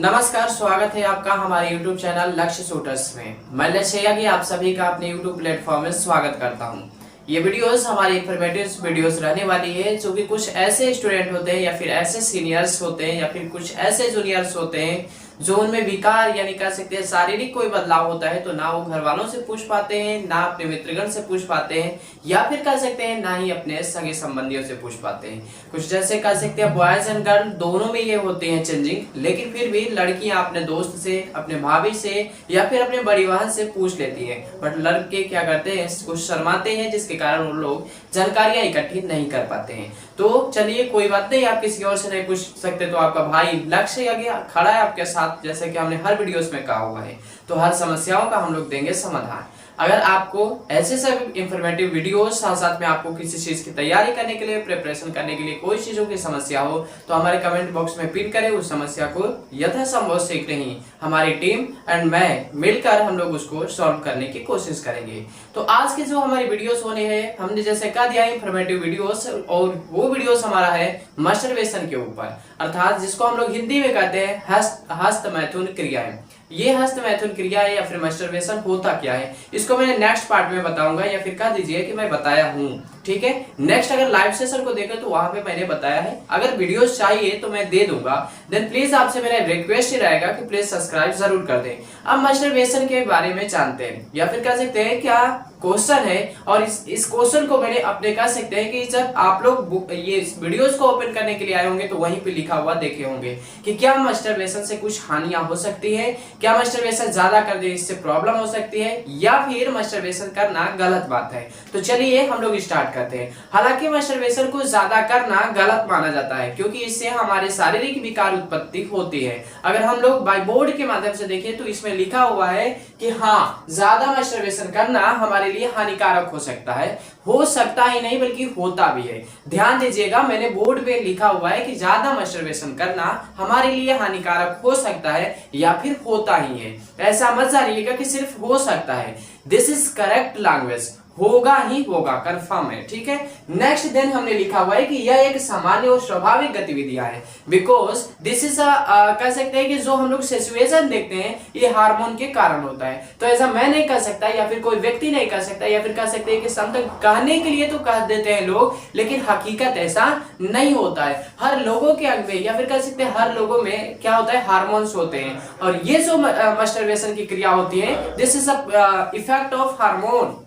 नमस्कार, स्वागत है आपका हमारे YouTube चैनल लक्ष्य शूटर्स में। मैं लक्ष्य यागी आप सभी का अपने YouTube प्लेटफॉर्म में स्वागत करता हूं। ये वीडियोस हमारी इंफॉर्मेटिव वीडियोस रहने वाली है, जो कि कुछ ऐसे स्टूडेंट होते हैं या फिर ऐसे सीनियर्स होते हैं या फिर कुछ ऐसे जूनियर्स होते हैं जो उनमें विकार यानी कह सकते हैं शारीरिक कोई बदलाव होता है, तो ना वो घर वालों से पूछ पाते हैं, ना अपने मित्रगण से पूछ पाते हैं, या फिर कह सकते हैं ना ही अपने सगे संबंधियों से पूछ पाते हैं। कुछ जैसे कह सकते हैं बॉयज एंड गर्ल दोनों में ये होते हैं चेंजिंग, लेकिन फिर भी लड़कियां अपने दोस्त से, अपने भाभी से या फिर अपने बड़ी बहन से पूछ लेती है, बट लड़के क्या करते हैं, कुछ शर्माते हैं, जिसके कारण वो लोग जानकारियां इकट्ठी नहीं कर पाते हैं। तो चलिए कोई बात नहीं, आप किसी और से नहीं पूछ सकते तो आपका भाई लक्ष्य यागी खड़ा है आपके साथ, जैसे कि हमने हर वीडियोस में कहा हुआ है। तो हर समस्याओं का हम लोग देंगे समाधान। अगर आपको ऐसे सब इंफॉर्मेटिव वीडियोस साथ में आपको किसी चीज की तैयारी करने के लिए, प्रिपरेशन करने के लिए कोई चीजों की समस्या हो, तो हमारे कमेंट बॉक्स में पिन करें। उस समस्या को यथासंभव शीघ्र ही हमारी टीम एंड मैं मिलकर हम लोग उसको सॉल्व करने की कोशिश करेंगे। तो आज के जो हमारी वीडियोस होने हैं, हमने जैसे कह दिया इंफॉर्मेटिव वीडियोस, और वो वीडियोस हमारा है मास्टरबेशन के ऊपर, अर्थात जिसको हम लोग हिंदी में कहते हैं हस्त मैथुन क्रियाएं। ये हस्त मैथुन क्रिया है या फिर मास्टरबेशन होता क्या है, इसको मैंने नेक्स्ट पार्ट में बताऊंगा, या फिर कह दीजिए कि मैं बताया हूँ। ठीक है, नेक्स्ट अगर लाइव सेशन को देखें तो वहां पे मैंने बताया है। अगर वीडियोस चाहिए तो मैं दे दूंगा। देन प्लीज आपसे मेरा रिक्वेस्ट ही रहेगा कि प्लीज सब्सक्राइब जरूर कर दें। अब मास्टरबेशन के बारे में जानते हैं, या फिर कह सकते हैं क्या क्वेश्चन है, और इस क्वेश्चन को मैंने अपने कह सकते हैं कि जब आप लोग ये वीडियोस को ओपन करने के लिए आए होंगे तो वहीं पे लिखा हुआ देखे होंगे कि क्या मास्टरबेशन से कुछ हानियां हो सकती है, क्या मास्टरबेशन ज्यादा कर दे इससे प्रॉब्लम हो सकती है, या फिर मास्टरबेशन करना गलत बात है। तो चलिए हम लोग स्टार्ट करते हैं। हालांकि मास्टरबेशन को ज्यादा करना गलत माना जाता है, क्योंकि इससे हमारे शारीरिक विकार उत्पत्ति होती है। अगर हम लोग बाय बोर्ड के माध्यम से देखें तो इसमें लिखा हुआ है कि हाँ, ज्यादा मास्टरबेशन करना हमारे लिए हानिकारक हो सकता है। हो सकता ही नहीं बल्कि होता भी है। ध्यान दीजिएगा, मैंने बोर्ड पे लिखा हुआ है कि ज्यादा मास्टरबेशन करना हमारे लिए हानिकारक हो सकता है या फिर होता ही है। ऐसा मत जानिएगा कि सिर्फ हो सकता है। दिस इज करेक्ट लैंग्वेज, होगा ही होगा, कंफर्म है। ठीक है, नेक्स्ट देन हमने लिखा हुआ है कि यह एक सामान्य और स्वाभाविक गतिविधियां है, बिकॉज दिस इज कह सकते हैं कि जो हम लोग सिचुएशन देखते हैं ये हार्मोन के कारण होता है। तो ऐसा मैं नहीं कह सकता, या फिर कोई व्यक्ति नहीं कह सकता, या फिर कह सकते हैं कि समथिंग कहने के लिए तो कह देते हैं लोग, लेकिन हकीकत ऐसा नहीं होता है। हर लोगों के अंग में, या फिर कह सकते हैं हर लोगों में क्या होता है, हार्मोन्स होते हैं, और ये जो मास्टरबेशन की क्रिया होती है, this is a effect of hormone.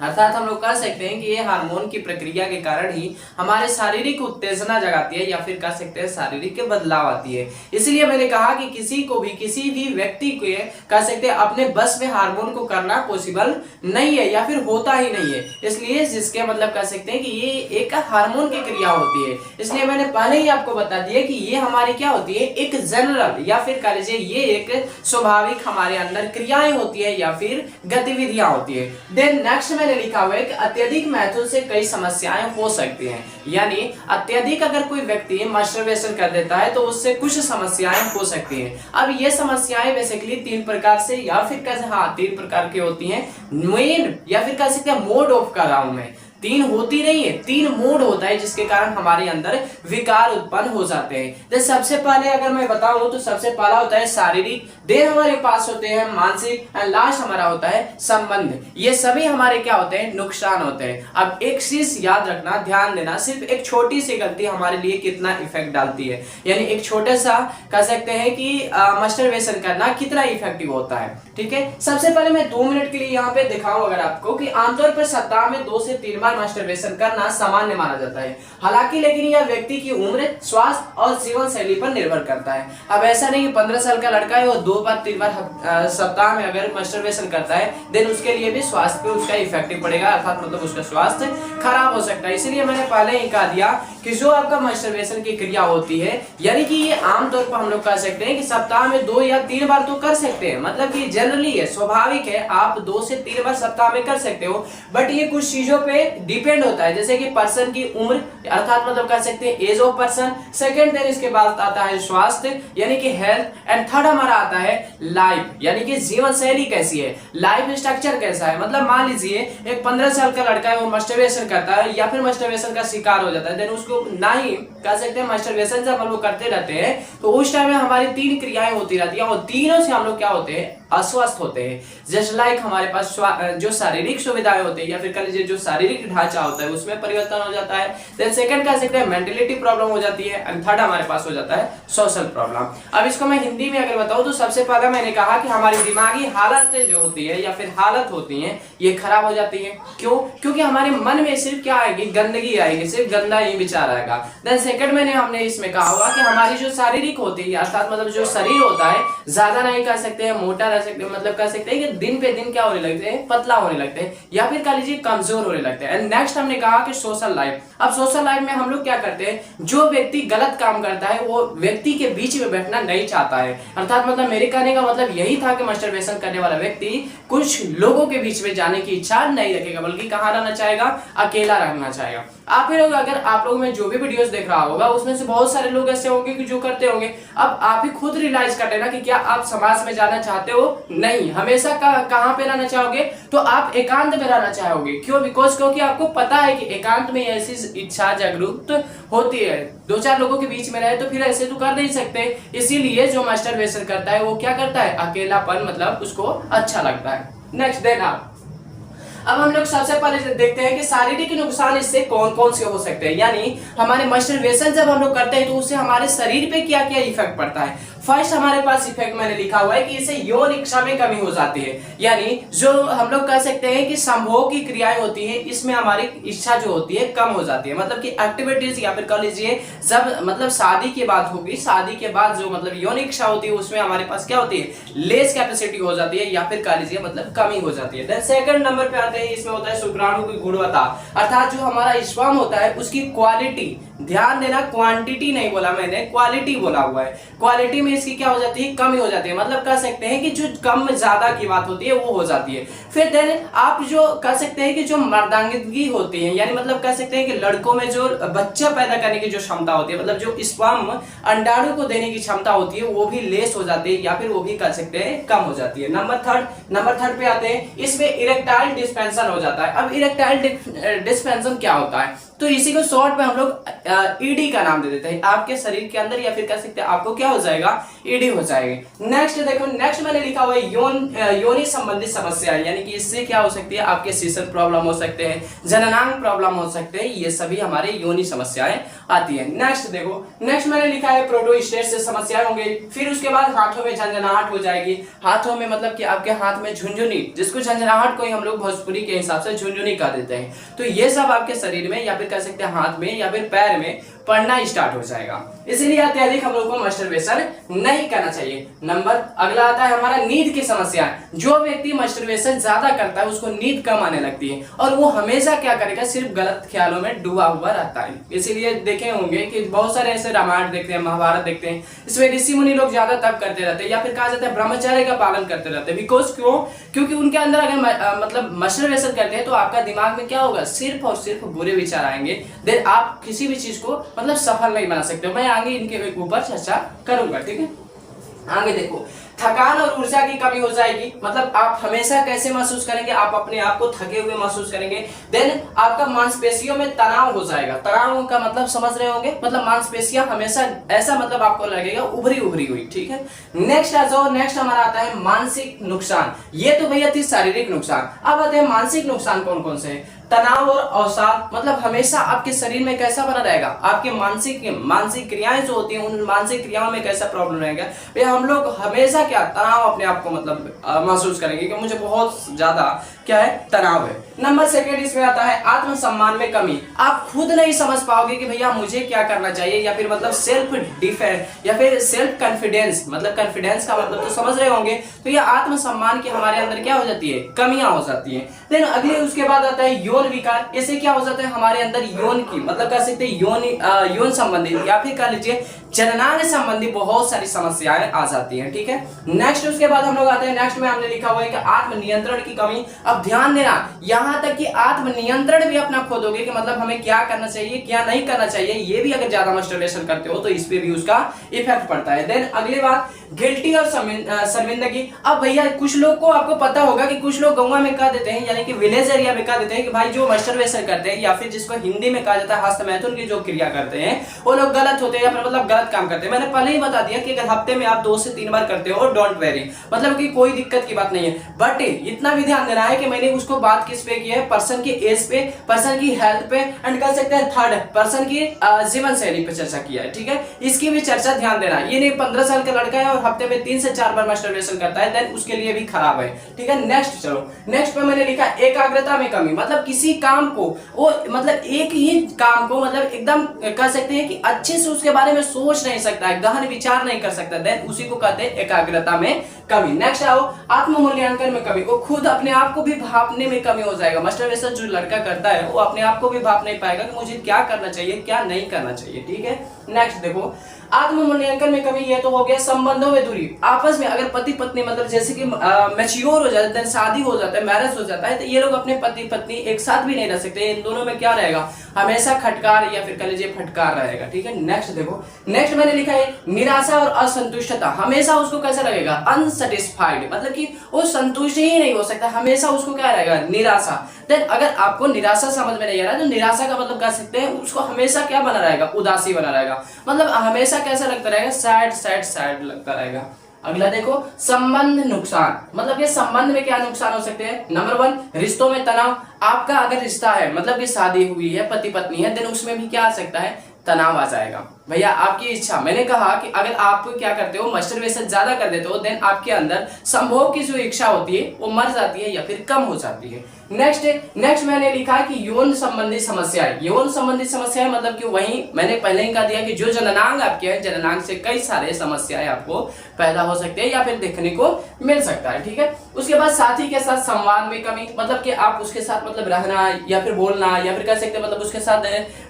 अर्थात हम लोग कह सकते हैं कि ये हार्मोन की प्रक्रिया के कारण ही हमारे शारीरिक उत्तेजना जगाती है, या फिर कह सकते हैं शारीरिक के बदलाव आती है। इसलिए मैंने कहा कि किसी को भी, किसी भी व्यक्ति को कह सकते हैं अपने बस में हार्मोन को करना पॉसिबल नहीं है, या फिर होता ही नहीं है। इसलिए जिसके मतलब कह सकते हैं कि ये एक हार्मोन की क्रिया होती है। इसलिए मैंने पहले ही आपको बता दिया कि ये हमारी क्या होती है, एक जनरल, या फिर कह लीजिए ये एक स्वाभाविक हमारे अंदर क्रियाएं होती है या फिर गतिविधियां होती है। देन नेक्स्ट मैंने लिखा हुआ है कि अत्यधिक मैथुन से कई समस्याएं हो सकती हैं, यानी अत्यधिक अगर कोई व्यक्ति मास्टरबेशन कर देता है तो उससे कुछ समस्याएं हो सकती हैं। अब ये समस्याएं बेसिकली तीन प्रकार से, या फिर कैसे, हाँ, तीन प्रकार की होती हैं। मेन, या फिर कह सकते हैं मोड ऑफ कर रहा हूं मैं, तीन होती नहीं है, तीन मोड होता है जिसके कारण हमारे अंदर विकार उत्पन्न हो जाते हैं। तो सबसे पहले अगर मैं बताऊं तो सबसे पहला होता है शारीरिक, देन हमारे पास होते हैं मानसिक, एंड लास्ट हमारा होता है संबंध। ये सभी हमारे क्या होते हैं, नुकसान होते हैं। अब एक चीज याद रखना, ध्यान देना, सिर्फ एक छोटी सी गलती हमारे लिए कितना इफेक्ट डालती है, यानी एक छोटा सा कह सकते हैं कि मास्टरबेशन करना कितना इफेक्टिव होता है। ठीक है, सबसे पहले मैं 2 मिनट के लिए यहाँ पे दिखाऊं अगर आपको, कि आमतौर पर सप्ताह में 2 से 3 बार मास्टरबेशन करना सामान्य माना जाता है। हालांकि लेकिन यह व्यक्ति की उम्र, स्वास्थ्य और जीवन शैली पर निर्भर करता है। अब ऐसा नहीं कि 15 साल का लड़का है वो 2 बार 3 बार सप्ताह में अगर मास्टरबेशन करता है, देन उसके लिए भी स्वास्थ्य पे उसका इफेक्टिव पड़ेगा, अर्थात मतलब उसका स्वास्थ्य खराब हो सकता है। इसलिए मैंने पहले ही कह दिया कि जो आपका मास्टरबेशन की क्रिया होती है, यानी कि ये आमतौर पर हम लोग कह सकते हैं कि सप्ताह में 2 या 3 बार तो कर सकते हैं, मतलब कि जनरली है, स्वाभाविक है, आप 2 से 3 बार सप्ताह में कर सकते हो। बट ये कुछ चीजों पे डिपेंड होता है, जैसे कि पर्सन की उम्र, अर्थात मतलब कह सकते हैं age of person. Second then इसके बाद आता है स्वास्थ्य यानी कि हेल्थ, एंड थर्ड हमारा आता है लाइफ, यानी कि जीवन शैली कैसी है, लाइफ स्ट्रक्चर कैसा है। मतलब मान लीजिए एक 15 साल का लड़का है, वो मास्टरबेशन करता है या फिर मास्टरबेशन का शिकार हो जाता है, देन उसको को ना ही कह सकते हैं मास्टरबेशन जब हम लोग करते रहते हैं तो उस टाइम में हमारी 3 क्रियाएं होती रहती हैं और तीनों से हम लोग क्या होते हैं, अस्वस्थ होते हैं। जस्ट लाइक हमारे पास जो शारीरिक सुविधाएं होती है या फिर कह लीजिए जो शारीरिक ढांचा होता है उसमें परिवर्तन हो जाता है। देन सेकंड कह सकते हैं मेंटलिटी प्रॉब्लम हो जाती है एंड थर्ड हमारे पास हो जाता है सोशल प्रॉब्लम। अब इसको मैं हिंदी में अगर बताऊं तो सबसे पहले मैंने कहा कि हमारी दिमागी हालत जो होती है या फिर हालत होती है ये खराब हो जाती है। क्यों? क्योंकि हमारे मन में सिर्फ क्या आएगी, गंदगी आएगी, सिर्फ गंदा ही विचार आएगा। देन सेकंड मैंने हमने इसमें कहा हुआ कि हमारी जो शारीरिक होती है अर्थात मतलब जो शरीर होता है ज्यादा नहीं कह सकते हैं मोटा रह सकते हैं, मतलब कह सकते हैं कि दिन पे दिन क्या होने लगते हैं, पतला होने लगते हैं या फिर कह लीजिए कमजोर होने लगते हैं। एंड नेक्स्ट हमने कहा कि सोशल लाइफ। अब सोशल लाइफ में हम लोग क्या करते हैं, जो व्यक्ति गलत काम करता है वो व्यक्ति के बीच में बैठना नहीं चाहता है। अर्थात मतलब मेरे कहने का मतलब यही था कि मास्टरबेशन करने वाला व्यक्ति कुछ लोगों के बीच में जाने की इच्छा नहीं रखेगा, बल्कि कहाँ रहना चाहेगा, अकेला रहना चाहेगा। आप लोग अगर आप लोग में जो भी वीडियोस देख रहा होगा उसमें से बहुत सारे लोग ऐसे होंगे कि जो करते होंगे। अब आप ही खुद रियलाइज कर लेना कि क्या आप समाज में जाना चाहते हो? नहीं, हमेशा कहां पे रहना चाहोगे, तो आप एकांत में रहना चाहोगे। क्यों? बिकॉज क्योंकि आपको पता है कि एकांत में ऐसी इच्छा जागरूक होती है। 2-4 लोगों के बीच में रहे तो फिर ऐसे तो कर नहीं सकते। इसीलिए जो मास्टरबेशन करता है वो क्या करता है, अकेलापन मतलब उसको अच्छा लगता है। नेक्स्ट देन अब हम लोग सबसे पहले देखते हैं कि शारीरिक नुकसान इससे कौन कौन से हो सकते हैं। यानी हमारे मास्टरबेशन जब हम लोग करते हैं तो उससे हमारे शरीर पे क्या क्या इफेक्ट पड़ता है। फर्स्ट हमारे पास इफेक्ट मैंने लिखा हुआ है कि इससे यौन इच्छा में कमी हो जाती है। यानी जो हम लोग कह सकते हैं कि संभोग की क्रियाएं होती है इसमें हमारी इच्छा जो होती है कम हो जाती है। मतलब कि एक्टिविटीज या फिर कह लीजिए जब मतलब शादी की बात होगी, शादी के बाद जो मतलब यौन इच्छा होती है उसमें हमारे पास क्या होती है, लेस कैपेसिटी हो जाती है या फिर कह लीजिए मतलब कमी हो जाती है। देन सेकंड नंबर पे आते हैं, इसमें होता है शुक्राणु की गुणवत्ता, अर्थात जो हमारा स्पर्म होता है उसकी क्वालिटी। ध्यान देना, क्वांटिटी नहीं बोला मैंने, क्वालिटी बोला हुआ है। क्वालिटी में इसकी क्या हो जाती है, कमी हो जाती है। मतलब कह सकते हैं कि जो कम ज्यादा की बात होती है वो हो जाती है। फिर देन आप जो कह सकते हैं कि जो मर्दांगगी होती है, यानी मतलब कह सकते हैं कि लड़कों में जो बच्चा पैदा करने की जो क्षमता होती है, मतलब जो स्पर्म अंडाणु को देने की क्षमता होती है वो भी लेस हो जाती है या फिर वो भी कह सकते हैं कम हो जाती है। नंबर थर्ड पे आते हैं, इसमें इरेक्टाइल डिस्फंक्शन हो जाता है। अब इरेक्टाइल डिस्फंक्शन क्या होता है, तो इसी को शॉर्ट में हम लोग ईडी का नाम दे देते हैं। आपके शरीर के अंदर या फिर कह सकते हैं आपको क्या हो जाएगा, ईडी हो जाएगी। नेक्स्ट देखो, नेक्स्ट मैंने लिखा हुआ है योनि संबंधित समस्याएं, यानी कि इससे क्या हो सकती है, आपके सीजर प्रॉब्लम हो सकते हैं, जननांग प्रॉब्लम हो सकते हैं, ये सभी हमारे योनि समस्याएं आती है। नेक्स्ट देखो, नेक्स्ट मैंने लिखा है प्रोटोस्टेट से समस्याएं होंगी। फिर उसके बाद हाथों में झंझनाहट हो जाएगी। हाथों में मतलब कि आपके हाथ में झुंझुनी, जिसको झंझनाहट को ही हम लोग भोजपुरी के हिसाब से झुंझुनी कह देते हैं। तो ये सब आपके शरीर में या फिर कह सकते हैं हाथ में या फिर पैर में पड़ना स्टार्ट हो जाएगा। इसलिए अत्यधिक हम लोगों को मास्टरबेशन नहीं करना चाहिए। नंबर अगला आता है हमारा नींद की समस्या। जो व्यक्ति मास्टरबेशन ज्यादा करता है उसको नींद कम आने लगती है और वो हमेशा क्या करेगा, सिर्फ गलत ख्यालों में डूबा हुआ रहता है। इसीलिए देखे होंगे कि बहुत सारे ऐसे रामायण देखते हैं, महाभारत देखते हैं, इसमें ऋषि मुनि लोग ज्यादा तप करते रहते हैं या फिर कहा जाता है ब्रह्मचर्य का पालन करते रहते हैं। बिकॉज क्यों? क्योंकि उनके अंदर अगर मतलब मास्टरबेशन करते हैं तो आपका दिमाग में क्या होगा, सिर्फ और सिर्फ बुरे विचार आएंगे। देन आप किसी भी चीज को मतलब सफल नहीं बना सकते। मैं आगे इनके ऊपर चर्चा करूंगा, ठीक है। आगे देखो, थकान और ऊर्जा की कमी हो जाएगी। मतलब आप हमेशा कैसे महसूस करेंगे, आप अपने आप को थके हुए महसूस करेंगे। देन आपका मांसपेशियों में तनाव हो जाएगा। तनाव का मतलब समझ रहे होंगे, मतलब मांसपेशियां हमेशा ऐसा मतलब आपको लगेगा उभरी उभरी हुई, ठीक है। नेक्स्ट हमारा आता है मानसिक नुकसान। ये तो भैया थी शारीरिक नुकसान। अब आते हैं मानसिक नुकसान कौन कौन से हैं। तनाव और अवसाद, मतलब हमेशा आपके शरीर में कैसा बना रहेगा, आपके मानसिक क्रियाएं जो होती हैं उन मानसिक क्रियाओं में कैसा प्रॉब्लम रहेगा। भैया हम लोग हमेशा क्या तनाव अपने आप को मतलब महसूस करेंगे कि मुझे बहुत ज्यादा क्या है, तनाव है। नंबर सेकंड इसमें आता है आत्मसम्मान में कमी। आप खुद नहीं समझ पाओगे कि भैया मुझे क्या करना चाहिए, या फिर मतलब सेल्फ डिफेंस या फिर सेल्फ कॉन्फिडेंस, मतलब कॉन्फिडेंस का मतलब तो समझ रहे होंगे। तो ये आत्मसम्मान की हमारे अंदर क्या हो जाती है, कमियां हो जाती है। देन अगले उसके बाद आता है यौन विकार। इससे क्या हो जाता है, हमारे अंदर यौन की मतलब कह सकते हैं यौन संबंधित या फिर कह लीजिए जननांग संबंधी बहुत सारी समस्याएं आ जाती हैं, ठीक है। नेक्स्ट उसके बाद हम लोग आते हैं, नेक्स्ट में हमने लिखा हुआ है कि आत्म नियंत्रण की कमी। अब अब ध्यान देना, यहाँ तक कि आत्मनियंत्रण भी अपना खो दोगे कि मतलब हमें क्या करना चाहिए क्या नहीं करना चाहिए, ये भी अगर ज्यादा मस्टरबेशन करते हो तो इस पे भी उसका इफेक्ट पड़ता है। देन अगली बात, गिल्टी और शर्मिंदगी। अब भैया कुछ लोग को आपको पता होगा कि कुछ लोग गौवा में कह देते हैं, यानी कि विलेज एरिया में कह देते हैं कि भाई जो मस्टरबेशन करते हैं या फिर जिसको हिंदी में कहा जाता है हस्तमैथुन की जो क्रिया करते हैं वो लोग गलत होते हैं या फिर मतलब गलत काम करते हैं। मैंने पहले ही बता दिया कि अगर हफ्ते में आप 2 से 3 बार करते हो डोंट वेरी, मतलब कि कोई दिक्कत की बात नहीं है। बट इतना भी ध्यान देना है कि मैंने उसको बात किस पे की है, पर्सन की एज पे, पर्सन की हेल्थ पे एंड कह सकते हैं थर्ड पर्सन की जीवन शैली पे चर्चा किया है। ठीक है, इसकी भी चर्चा ध्यान देना। ये नहीं 15 साल का लड़का है और हफ्ते में 3 से 4 बार मास्टरबेशन करता है, देन उसके लिए भी खराब है। ठीक है, नेक्स्ट चलो, नेक्स्ट पे मैंने लिखा एकाग्रता में कमी। मतलब किसी काम को वो मतलब एक ही काम को मतलब एकदम कह सकते हैं कि अच्छे से उसके बारे में सोच नहीं सकता है, गहन विचार नहीं कर सकता, देन उसी को कहते हैं एकाग्रता में कमी। नेक्स्ट आओ आत्म मूल्यांकन में कमी। वो खुद अपने आप को भी भापने में कमी हो जाएगा। मास्टरबेशन जो लड़का करता है वो अपने आप को भी भाप नहीं पाएगा कि मुझे क्या करना चाहिए क्या नहीं करना चाहिए। ठीक है, नेक्स्ट देखो आत्म मूल्यांकन में कमी। ये तो हो गया संबंधों में दूरी। आपस में अगर पति पत्नी मतलब जैसे कि मैच्योर हो जाता है, शादी हो जाता है, मैरिज हो जाता है, तो ये लोग अपने पति पत्नी एक साथ भी नहीं रह सकते। इन दोनों में क्या रहेगा, हमेशा खटकार या फिर कह लीजिए फटकार रहेगा। ठीक है, नेक्स्ट देखो, नेक्स्ट मैंने लिखा है निराशा और असंतुष्टता। हमेशा उसको कैसा लगेगा, अनसेटिस्फाइड, मतलब कि वो संतुष्ट ही नहीं हो सकता, हमेशा उसको क्या रहेगा, निराशा। देन अगर आपको निराशा समझ में नहीं आ रहा है तो निराशा का मतलब कह सकते हैं उसको हमेशा क्या बना रहेगा, उदासी बना रहेगा, मतलब हमेशा कैसा लगता रहेगा, सैड सैड सैड लगता रहेगा। अगला देखो संबंध नुकसान। मतलब कि संबंध में क्या नुकसान हो सकते हैं, नंबर 1 रिश्तों में तनाव। आपका अगर रिश्ता है मतलब कि शादी हुई है, पति पत्नी है, देन उसमें भी क्या आ सकता है, तनाव आ जाएगा। भैया आपकी इच्छा, मैंने कहा कि अगर आप क्या करते हो मास्टरबेशन ज्यादा कर देते हो, देन आपके अंदर संभोग की जो इच्छा होती है वो मर जाती है या फिर कम हो जाती है। नेक्स्ट मैंने लिखा कि यौन संबंधी समस्याएं। यौन संबंधी समस्याएं मतलब कि वही मैंने पहले ही कहा दिया कि जो जननांग आपके है, जननांग से कई सारे समस्याएं आपको पैदा हो सकते हैं या फिर देखने को मिल सकता है। ठीक है, उसके बाद साथी के साथ संवाद में कमी। मतलब कि आप उसके साथ मतलब रहना या फिर बोलना या फिर कह सकते हैं मतलब उसके साथ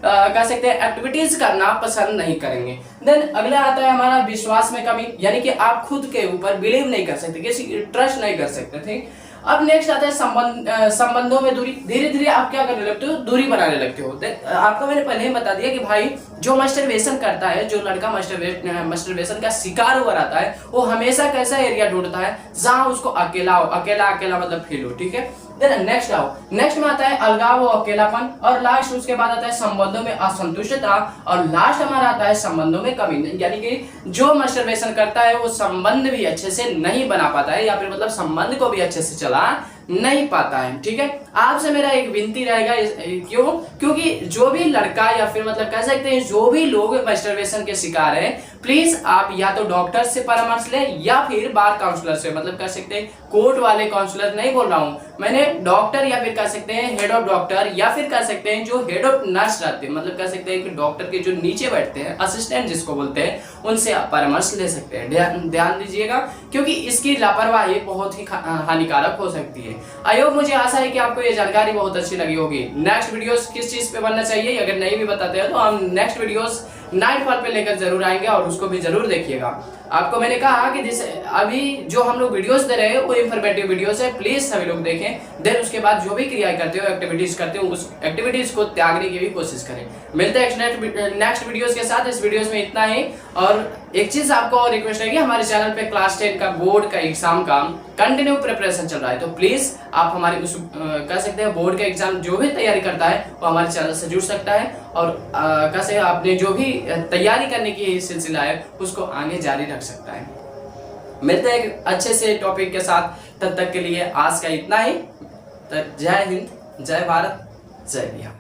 कह सकते हैं एक्टिविटीज करना पसंद नहीं करेंगे। देन अगला आता है हमारा विश्वास में कमी, यानी कि आप खुद के ऊपर बिलीव नहीं कर सकते, किसी ट्रस्ट नहीं कर सकते थे। अब नेक्स्ट आता है संबंधों में दूरी। धीरे धीरे आप क्या करने लगते हो, दूरी बनाने लगते हो। आपको मैंने पहले ही बता दिया कि भाई जो मास्टरबेशन करता है, जो लड़का मास्टरबेशन का शिकार हुआ रहता है, वो हमेशा कैसा एरिया ढूंढता है जहां उसको अकेला मतलब फील हो। ठीक है, देन नेक्स्ट आओ, नेक्स्ट में आता है अलगाव और अकेलापन, और लास्ट उसके बाद आता है संबंधों में असंतुष्टता, और लास्ट हमारा आता है संबंधों में कमी। यानी कि जो मास्टरबेशन करता है वो संबंध भी अच्छे से नहीं बना पाता है या फिर मतलब संबंध को भी अच्छे से चला नहीं पाता है। ठीक है, आपसे मेरा एक विनती रहेगा, क्योंकि जो भी लड़का या फिर मतलब कह सकते हैं जो भी लोग मास्टरबेशन के शिकार हैं, प्लीज आप या तो डॉक्टर से परामर्श लें या फिर बार काउंसलर से, मतलब कह सकते हैं कोर्ट वाले काउंसलर नहीं बोल रहा हूं मैंने, डॉक्टर या फिर कह सकते हैं हेड ऑफ डॉक्टर या फिर कह सकते हैं जो हेड ऑफ नर्स रहते हैं, मतलब कह सकते हैं कि डॉक्टर के जो नीचे बैठते हैं, असिस्टेंट जिसको बोलते हैं, उनसे आप परामर्श ले सकते हैं। ध्यान दीजिएगा क्योंकि इसकी लापरवाही बहुत ही हानिकारक हो सकती है। आई होप, मुझे आशा है कि आपको ये जानकारी बहुत अच्छी लगी होगी। नेक्स्ट वीडियोस किस चीज पे बनना चाहिए अगर नहीं भी बताते हैं तो हम नेक्स्ट वीडियोस नाइटफॉल पे लेकर जरूर आएंगे और उसको भी जरूर देखिएगा। आपको मैंने कहा कि जैसे अभी जो हम लोग वीडियोस दे रहे हैं वो इंफॉर्मेटिव वीडियोस है, प्लीज सभी लोग देखें। देन उसके बाद जो भी क्रियाएं करते हो, एक्टिविटीज करते हो, उस एक्टिविटीज को त्यागने की भी कोशिश करें। मिलते हैं नेक्स्ट वीडियोस के साथ। इस वीडियोस में इतना ही। और एक चीज आपको और रिक्वेस्ट है कि हमारे चैनल पे क्लास 10 का बोर्ड का एग्जाम का कंटिन्यू प्रिपरेशन चल रहा है, तो प्लीज आप हमारे उस कह सकते हैं बोर्ड का एग्जाम जो भी तैयारी करता है वो हमारे चैनल से जुड़ सकता है और कह सकते आपने जो भी तैयारी करने की सिलसिला है उसको आगे जारी रख सकता है। मिलते हैं एक अच्छे से टॉपिक के साथ, तब तक के लिए आज का इतना ही। जय हिंद, जय भारत, जय बिहार।